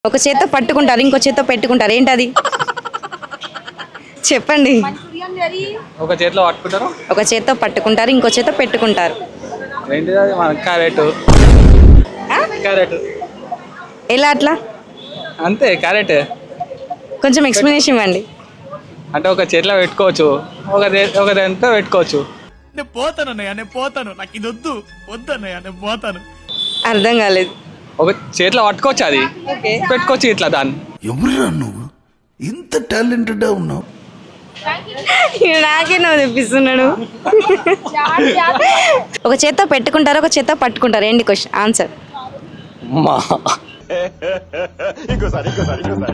ఒక చేత్తో పట్టుకుంటారు ఇంకో చేత్తో పెట్టుకుంటారు ఏంటది చెప్పండి ఒక చేతిలో పట్టుకుంటారు ఒక చేత్తో పట్టుకుంటారు ఇంకో చేత్తో పెట్టుకుంటారు ఏంటిది అది మన క్యారెట్ క్యారెట్ ఎలా అట్లా అంతే క్యారెట్ కొంచెం ఎక్స్ప్లెనేషన్ ఇవ్వండి అంటే ఒక చేతిలో పెట్టుకోవచ్చు ఒక దాంతో పెట్టుకోవచ్చు నేను పోతాను నాకు ఇది వద్దన్నయ్య నేను పోతాను అర్థం కాలేదు ఒక చేతిలో పట్టుకోవచ్చు అది పెట్టుకోవచ్చు ఇట్లా దాన్ని ఎవరురా నువ్వు ఇంత టాలెంటెడ్ ఉన్నావు నాకే నువ్వు తెప్పిస్తున్నాడు ఒక చేత్తో పెట్టుకుంటారు ఒక చేత్తో పట్టుకుంటారు ఏంటి క్వశ్చన్ ఆన్సర్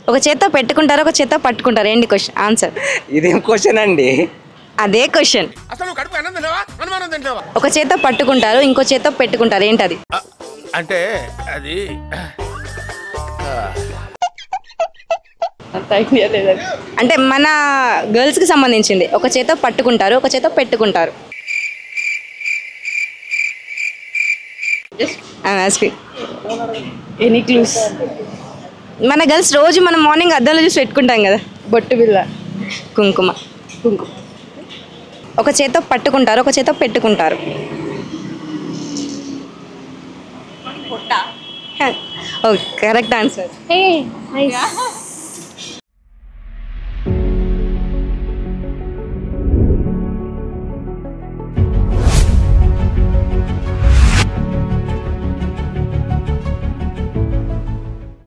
ఒక చేత్తో పెట్టుకుంటారు ఒక చేత్తో పట్టుకుంటారు ఏంటి క్వశ్చన్ ఆన్సర్ ఇదేం క్వశ్చన్ అండి అదే క్వశ్చన్ ఒక చేత్తో పట్టుకుంటారు ఇంకో చేత్తో పెట్టుకుంటారు ఏంటది అంటే అది అంటే మన గర్ల్స్ కి సంబంధించింది ఒక చేత్తో పట్టుకుంటారు ఒక చేత్తో పెట్టుకుంటారు ఎనీ క్లూస్ మన గర్ల్స్ రోజు మనం మార్నింగ్ అద్దంలో చూసి పెట్టుకుంటాం కదా బొట్టు బిల్ల కుంకుమ ఒక చేత్తో పట్టుకుంటారు ఒక చేత్తో పెట్టుకుంటారు కరెక్ట్ ఆన్సర్